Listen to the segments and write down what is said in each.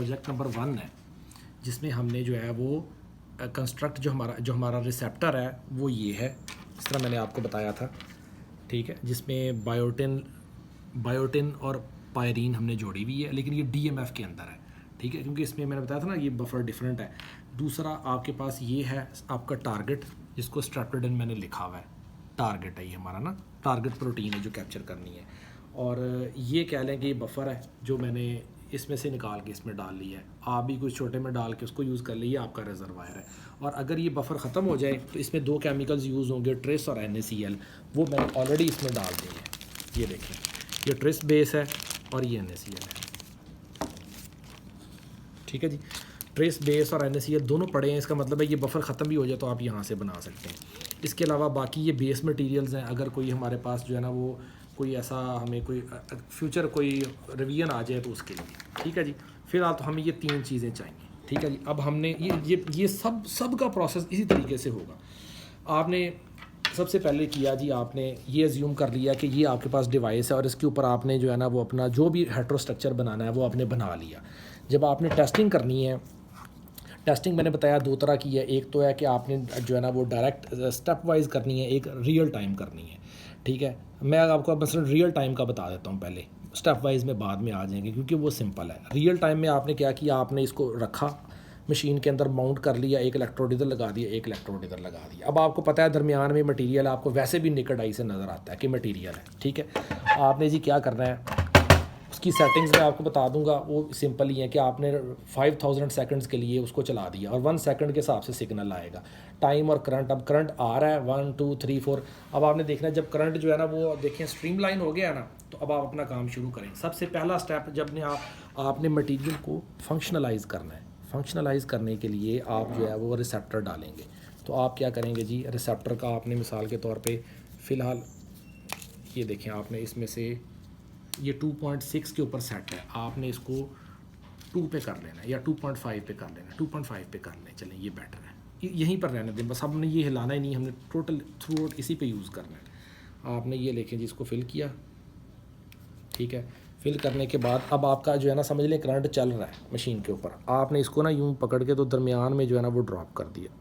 Project number 1 है जिसमें हमने जो है वो कंस्ट्रक्ट जो हमारा रिसेप्टर है वो ये है, इस तरह मैंने आपको बताया था, ठीक है, जिसमें बायोटिन और पायरीन हमने जोड़ी हुई है, लेकिन ये डीएमएफ के अंदर है, ठीक है, क्योंकि इसमें मैंने बताया था ना ये बफर डिफरेंट है। दूसरा आपके पास ये है आपका टारगेट, जिसको स्ट्रेप्टोडिन मैंने लिखा हुआ है, टारगेट है ये हमारा ना, टारगेट प्रोटीन है जो कैप्चर करनी है। और ये कह लें कि ये बफर है जो मैंने इसमें से निकाल के इसमें डाल लिया है, आप भी कुछ छोटे में डाल के उसको यूज़ कर लीजिए, आपका रिजर्वायर है। और अगर ये बफर ख़त्म हो जाए तो इसमें 2 केमिकल्स यूज़ होंगे, ट्रेस और NaCl, वो मैंने ऑलरेडी इसमें डाल दिए हैं। ये देखें, ये ट्रेस बेस है और ये NaCl है, ठीक है जी। ट्रेस बेस और NaCl दोनों पड़े हैं, इसका मतलब है ये बफर ख़त्म भी हो जाए तो आप यहाँ से बना सकते हैं। इसके अलावा बाकी ये बेस मटेरियल्स हैं, अगर कोई हमारे पास जो है ना वो कोई ऐसा हमें कोई फ्यूचर कोई रिवीजन आ जाए तो उसके लिए, ठीक है जी। फिलहाल तो हमें ये 3 चीज़ें चाहिए, ठीक है जी। अब हमने ये सब का प्रोसेस इसी तरीके से होगा। आपने सबसे पहले किया जी, आपने ये अज्यूम कर लिया कि ये आपके पास डिवाइस है और इसके ऊपर आपने जो है ना वो अपना जो भी हेटेरोस्ट्रक्चर बनाना है वो आपने बना लिया। जब आपने टेस्टिंग करनी है, टेस्टिंग मैंने बताया 2 तरह की है, एक तो है कि आपने जो है ना वो डायरेक्ट स्टेप वाइज करनी है, एक रियल टाइम करनी है, ठीक है। मैं आपको मसलन रियल टाइम का बता देता हूँ पहले, स्टेप वाइज में बाद में आ जाएंगे क्योंकि वो सिंपल है। रियल टाइम में आपने क्या किया, आपने इसको रखा मशीन के अंदर, माउंट कर लिया, एक इलेक्ट्रोड इधर लगा दिया, एक इलेक्ट्रोड इधर लगा दिया। अब आपको पता है दरमियान में मटेरियल आपको वैसे भी निकट आई से नज़र आता है कि मटेरियल है, ठीक है। आपने जी क्या करना है, उसकी सेटिंग्स मैं आपको बता दूंगा, वो सिंपल ही है कि आपने 5000 सेकंड्स के लिए उसको चला दिया और 1 सेकंड के हिसाब से सिग्नल आएगा, टाइम और करंट। अब करंट आ रहा है 1 2 3 4। अब आपने देखना है जब करंट जो है ना वो देखें स्ट्रीमलाइन हो गया है ना, तो अब आप अपना काम शुरू करें। सबसे पहला स्टेप जब ने आपने मटीरियल को फंक्शनलाइज करना है। फंक्शनलाइज करने के लिए आप जो है वो रिसेप्टर डालेंगे। तो आप क्या करेंगे जी, रिसेप्टर का आपने मिसाल के तौर पर फ़िलहाल ये देखें, आपने इसमें से ये 2.6 के ऊपर सेट है, आपने इसको 2 पे कर लेना है या 2.5 पे कर लेना है, 2.5 पे कर लें, चलें ये बेटर है, यहीं पर रहने दें बस। हमने ये हिलाना ही नहीं, हमने टोटल थ्रू आउट इसी पे यूज़ करना है। आपने ये लेखें जी, इसको फिल किया, ठीक है। फिल करने के बाद अब आपका जो है ना समझ लें करंट चल रहा है मशीन के ऊपर, आपने इसको ना यूँ पकड़ के तो दरमियान में जो है ना वो ड्रॉप कर दिया,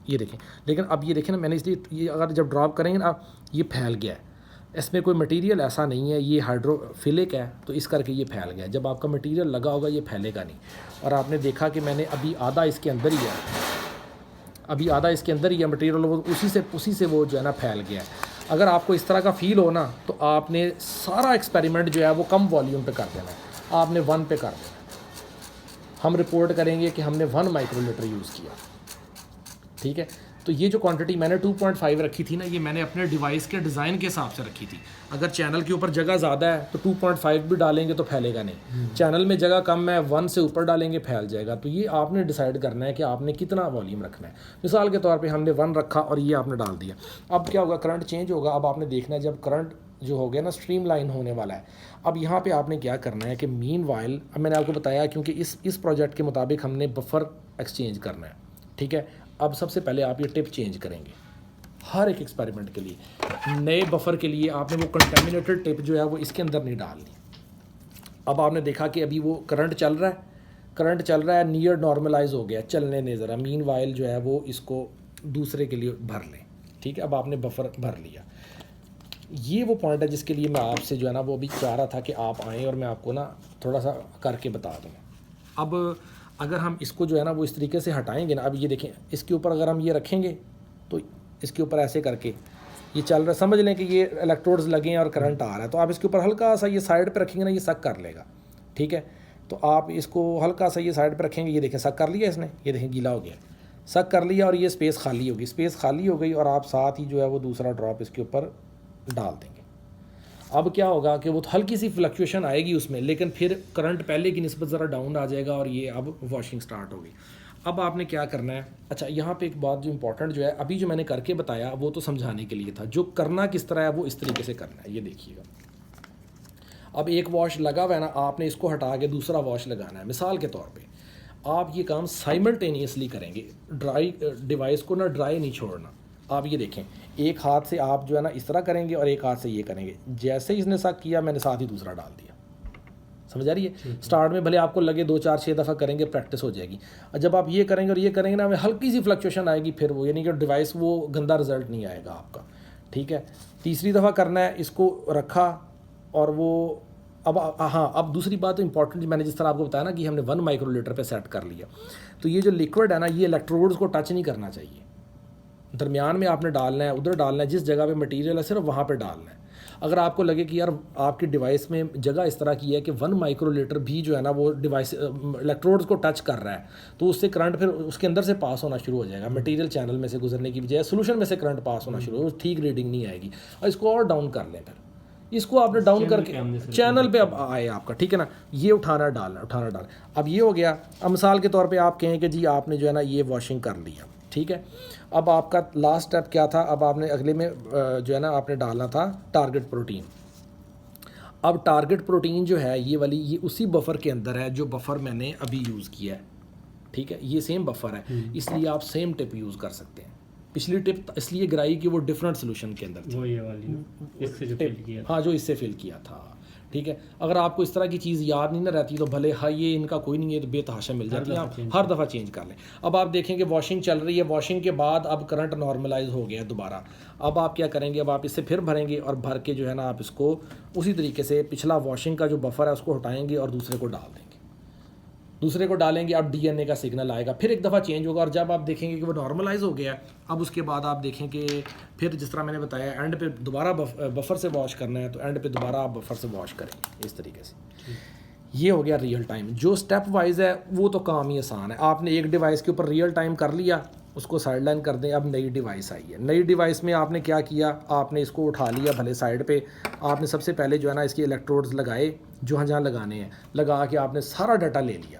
ये देखें। लेकिन अब ये देखें ना, मैंने इसलिए ये अगर जब ड्रॉप करेंगे ना ये फैल गया है, इसमें कोई मटेरियल ऐसा नहीं है, ये हाइड्रोफिलिक है तो इस करके ये फैल गया। जब आपका मटेरियल लगा होगा ये फैलेगा नहीं। और आपने देखा कि मैंने अभी आधा इसके अंदर ही है, अभी आधा इसके अंदर ही है मटेरियल, वो उसी से वो जो है ना फैल गया है। अगर आपको इस तरह का फील हो ना तो आपने सारा एक्सपेरिमेंट जो है वो कम वॉल्यूम पे कर देना है, आपने 1 पे कर देना। हम रिपोर्ट करेंगे कि हमने 1 माइक्रोलीटर यूज़ किया, ठीक है। तो ये जो क्वांटिटी मैंने 2.5 रखी थी ना, ये मैंने अपने डिवाइस के डिज़ाइन के हिसाब से रखी थी। अगर चैनल के ऊपर जगह ज़्यादा है तो 2.5 भी डालेंगे तो फैलेगा नहीं, चैनल में जगह कम है 1 से ऊपर डालेंगे फैल जाएगा। तो ये आपने डिसाइड करना है कि आपने कितना वॉल्यूम रखना है। मिसाल के तौर पे हमने 1 रखा और ये आपने डाल दिया। अब क्या होगा, करंट चेंज होगा। अब आपने देखना है जब करंट जो हो गया ना स्ट्रीम लाइन होने वाला है, अब यहाँ पे आपने क्या करना है कि मीन वाइल, अब मैंने आपको बताया क्योंकि इस प्रोजेक्ट के मुताबिक हमने बफर एक्सचेंज करना है, ठीक है। अब सबसे पहले आप ये टिप चेंज करेंगे हर एक एक्सपेरिमेंट के लिए। नए बफर के लिए आपने वो कंटेमिनेटेड टिप जो है वो इसके अंदर नहीं डालनी। अब आपने देखा कि अभी वो करंट चल रहा है, नियर नॉर्मलाइज हो गया, चलने नहीं ज़रा, मीन वाइल जो है वो इसको दूसरे के लिए भर लें, ठीक है। अब आपने बफर भर लिया। ये वो पॉइंट है जिसके लिए मैं आपसे जो है ना वो अभी चाह रहा था कि आप आएँ और मैं आपको ना थोड़ा सा करके बता दूँ। अब अगर हम इसको जो है ना वो इस तरीके से हटाएंगे ना, अब ये देखें इसके ऊपर अगर हम ये रखेंगे तो इसके ऊपर ऐसे करके ये चल रहा है, समझ लें कि ये इलेक्ट्रोड्स लगे हैं और करंट आ रहा है। तो आप इसके ऊपर हल्का सा ये साइड पे रखेंगे ना, ये सक कर लेगा, ठीक है। तो आप इसको हल्का सा ये साइड पे रखेंगे, ये देखें सक कर लिया इसने, ये देखें गीला हो गया, सक कर लिया और ये स्पेस खाली होगी, स्पेस खाली हो गई और आप साथ ही जो है वो दूसरा ड्रॉप इसके ऊपर डाल देंगे। अब क्या होगा कि वो हल्की सी फ्लक्चुएशन आएगी उसमें, लेकिन फिर करंट पहले की निस्बत ज़रा डाउन आ जाएगा और ये अब वॉशिंग स्टार्ट होगी। अब आपने क्या करना है, अच्छा यहाँ पे एक बात जो इंपॉर्टेंट जो है अभी जो मैंने करके बताया वो तो समझाने के लिए था, जो करना किस तरह है वो इस तरीके से करना है। ये देखिएगा, अब एक वॉश लगा हुआ है ना, आपने इसको हटा के दूसरा वॉश लगाना है। मिसाल के तौर पे आप ये काम साइमल्टेनियसली करेंगे, ड्राई डिवाइस को ना ड्राई नहीं छोड़ना। आप ये देखें, एक हाथ से आप जो है ना इस तरह करेंगे और एक हाथ से ये करेंगे। जैसे ही इसने साथ किया मैंने साथ ही दूसरा डाल दिया, समझ आ रही है। स्टार्ट में भले आपको लगे 2 4 6 दफ़ा करेंगे, प्रैक्टिस हो जाएगी। और जब आप ये करेंगे और ये करेंगे ना, हमें हल्की सी फ्लक्चुएशन आएगी, फिर वो यानी कि डिवाइस वो गंदा रिजल्ट नहीं आएगा आपका, ठीक है। तीसरी दफ़ा करना है, इसको रखा और वो अब हाँ, अब दूसरी बात तो इंपॉर्टेंट, मैंने जिस तरह आपको बताया ना कि हमने 1 माइक्रोलीटर पे सेट कर लिया, तो ये जो लिक्विड है ना, ये इलेक्ट्रोड्स को टच नहीं करना चाहिए, दरमियान में आपने डालना है, उधर डालना है, जिस जगह पे मटेरियल है सिर्फ वहाँ पे डालना है। अगर आपको लगे कि यार आपकी डिवाइस में जगह इस तरह की है कि 1 माइक्रोलीटर भी जो है ना वो डिवाइस इलेक्ट्रोड्स को टच कर रहा है, तो उससे करंट फिर उसके अंदर से पास होना शुरू हो जाएगा, मटेरियल चैनल में से गुजरने की बजाय सोल्यूशन में से करंट पास होना शुरू हो, ठीक रीडिंग नहीं आएगी। और इसको और डाउन कर लें, फिर इसको आपने डाउन करके चैनल पे अब आए आपका, ठीक है ना, ये उठाना डालना, उठाना डालना। अब ये हो गया। अब मिसाल के तौर पे आप कहें कि जी आपने जो है ना ये वॉशिंग कर लिया, ठीक है। अब आपका लास्ट स्टेप क्या था, अब आपने अगले में जो है ना आपने डालना था टारगेट प्रोटीन। अब टारगेट प्रोटीन जो है ये वाली, ये उसी बफर के अंदर है जो बफर मैंने अभी यूज़ किया है, ठीक है। ये सेम बफर है, इसलिए आप सेम टिप यूज़ कर सकते हैं। पिछली टिप इसलिए गिराई कि वो डिफरेंट सोल्यूशन के अंदर थी, वो ये वाली इससे जो फिल किया, हाँ जो इससे फिल किया था, ठीक है। अगर आपको इस तरह की चीज़ याद नहीं ना रहती तो भले हाँ ये इनका कोई नहीं है तो बेतहाशा मिल जाती है, आप हर दफ़ा चेंज कर लें। अब आप देखेंगे वॉशिंग चल रही है, वॉशिंग के बाद अब करंट नॉर्मलाइज हो गया दोबारा। अब आप क्या करेंगे, अब आप इससे फिर भरेंगे और भर के जो है ना आप इसको उसी तरीके से पिछला वॉशिंग का जो बफर है उसको हटाएंगे और दूसरे को डाल देंगे, दूसरे को डालेंगे। अब डीएनए का सिग्नल आएगा, फिर एक दफ़ा चेंज होगा और जब आप देखेंगे कि वो नॉर्मलाइज हो गया, अब उसके बाद आप देखेंगे फिर जिस तरह मैंने बताया एंड पे दोबारा बफर से वॉश करना है तो एंड पे दोबारा आप बफर से वॉश करेंगे इस तरीके से। ये हो गया रियल टाइम। जो स्टेप वाइज है वो तो काम ही आसान है, आपने एक डिवाइस के ऊपर रियल टाइम कर लिया, उसको साइड लाइन कर दें। अब नई डिवाइस आई है, नई डिवाइस में आपने क्या किया, आपने इसको उठा लिया भले साइड पे, आपने सबसे पहले जो है ना इसके इलेक्ट्रोड्स लगाए जहाँ जहाँ लगाने हैं, लगा के आपने सारा डाटा ले लिया,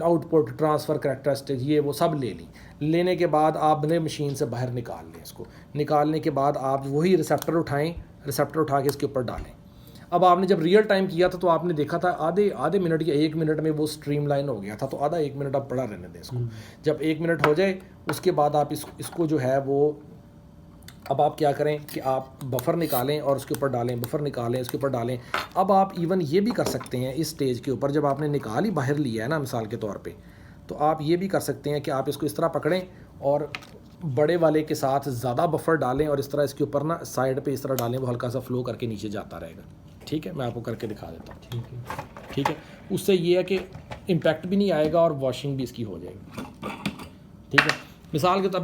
आउटपुट ट्रांसफ़र करैक्टरिस्टिक्स ये वो सब ले ली। लेने के बाद आपने मशीन से बाहर निकाल लें, इसको निकालने के बाद आप वही रिसेप्टर उठाएं, रिसेप्टर उठा के इसके ऊपर डालें। अब आपने जब रियल टाइम किया था तो आपने देखा था आधे मिनट या 1 मिनट में वो स्ट्रीम लाइन हो गया था, तो आधा 1 मिनट आप पड़ा रहने दें इसको। जब 1 मिनट हो जाए उसके बाद आप इसको जो है वो, अब आप क्या करें कि आप बफ़र निकालें और उसके ऊपर डालें, बफ़र निकालें उसके ऊपर डालें। अब आप इवन ये भी कर सकते हैं इस स्टेज के ऊपर, जब आपने निकाल ही बाहर लिया है ना मिसाल के तौर पे, तो आप ये भी कर सकते हैं कि आप इसको इस तरह पकड़ें और बड़े वाले के साथ ज़्यादा बफ़र डालें और इस तरह इसके ऊपर ना साइड पे इस तरह डालें, वो हल्का सा फ्लो करके नीचे जाता रहेगा, ठीक है। मैं आपको करके दिखा देता हूँ, ठीक है। उससे ये है कि इम्पैक्ट भी नहीं आएगा और वॉशिंग भी इसकी हो जाएगी, ठीक है। मिसाल के तो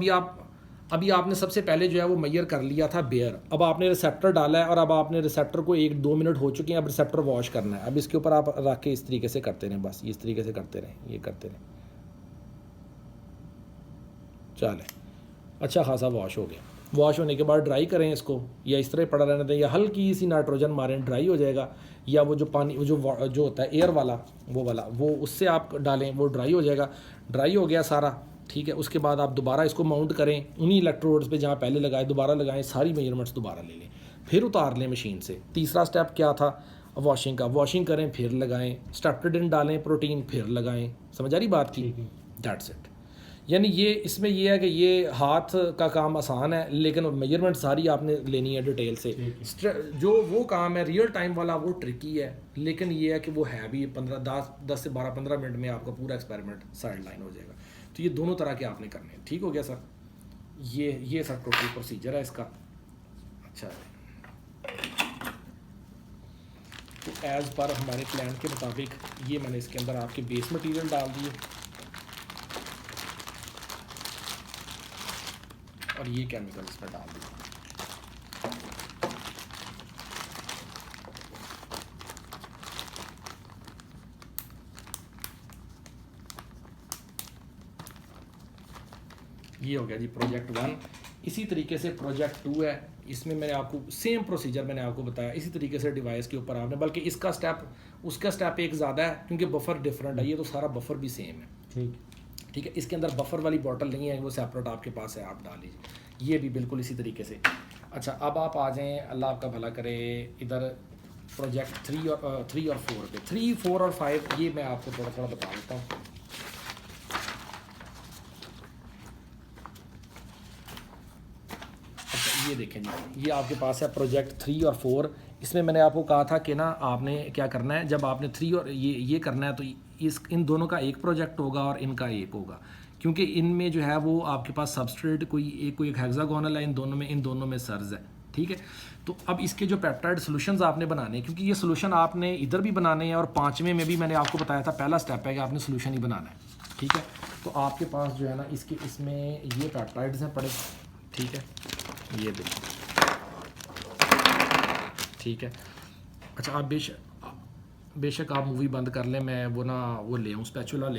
अभी आपने सबसे पहले जो है वो मैयर कर लिया था बेयर, अब आपने रिसेप्टर डाला है और अब आपने रिसेप्टर को 1-2 मिनट हो चुके हैं, अब रिसेप्टर वॉश करना है। अब इसके ऊपर आप रख के इस तरीके से करते रहें, बस इस तरीके से करते रहें, ये करते रहें, चलें अच्छा खासा वॉश हो गया। वॉश होने के बाद ड्राई करें इसको, या इस तरह पड़ा रहने दें, या हल्की सी नाइट्रोजन मारें, ड्राई हो जाएगा। या वो जो पानी जो होता है एयर वाला वो उससे आप डालें, वो ड्राई हो जाएगा। ड्राई हो गया सारा, ठीक है। उसके बाद आप दोबारा इसको माउंट करें उन्हीं इलेक्ट्रोड्स पे जहाँ पहले लगाए, दोबारा लगाएं, सारी मेजरमेंट्स दोबारा ले लें, फिर उतार लें मशीन से। तीसरा स्टेप क्या था, वॉशिंग का, वॉशिंग करें फिर लगाएं, स्ट्रेप्टोडिन डालें, प्रोटीन फिर लगाएं। समझ आ रही बात की? That's it. यानी ये इसमें ये है कि ये हाथ का काम आसान है, लेकिन मेजरमेंट सारी आपने लेनी है डिटेल से। जो वो काम है रियल टाइम वाला वो ट्रिकी है, लेकिन ये है कि वो है भी 10 से 12-15 मिनट में आपका पूरा एक्सपेरिमेंट साइड लाइन हो जाएगा। तो ये दोनों तरह के आपने करने हैं, ठीक हो गया सर। ये सर टोटल प्रोसीजर है इसका। अच्छा, तो एज़ पर हमारे प्लान के मुताबिक ये मैंने इसके अंदर आपके बेस मटेरियल डाल दिए और ये केमिकल इस पर डाल दिया। ये हो गया जी प्रोजेक्ट 1। इसी तरीके से प्रोजेक्ट 2 है, इसमें मैंने आपको सेम प्रोसीजर मैंने आपको बताया, इसी तरीके से डिवाइस के ऊपर आपने, बल्कि इसका स्टेप उसका स्टेप एक ज़्यादा है क्योंकि बफर डिफरेंट है। ये तो सारा बफर भी सेम है, ठीक है। इसके अंदर बफर वाली बॉटल नहीं है, वो सेपरेट आपके पास है, आप डाल लीजिए। ये भी बिल्कुल इसी तरीके से। अच्छा, अब आप आ जाएँ, अल्लाह आपका भला करे, इधर प्रोजेक्ट 3 और 4 पे। 3, 4 और 5 ये मैं आपको थोड़ा थोड़ा बता देता हूँ। ये देखें जी, ये आपके पास है प्रोजेक्ट 3 और 4। इसमें मैंने आपको कहा था कि ना आपने क्या करना है, जब आपने 3 और ये करना है तो इन दोनों का एक प्रोजेक्ट होगा और इनका एक होगा, क्योंकि इनमें जो है वो आपके पास सबस्ट्रेट कोई एक हेक्सागोनल है, इन दोनों में सर्ज है, ठीक है। तो अब इसके जो पेप्टाइड सॉल्यूशंस आपने बनाने हैं, क्योंकि ये सॉल्यूशन आपने इधर भी बनाने हैं और 5वें में भी मैंने आपको बताया था पहला स्टेप है कि आपने सॉल्यूशन ही बनाना है, ठीक है। तो आपके पास जो है ना इसमें ये पेप्टाइड्स हैं पड़े, ठीक है, ये देखिए, ठीक है। अच्छा, आप बेशक आप मूवी बंद कर लें, मैं वो ले आऊँ स्पैचुला ले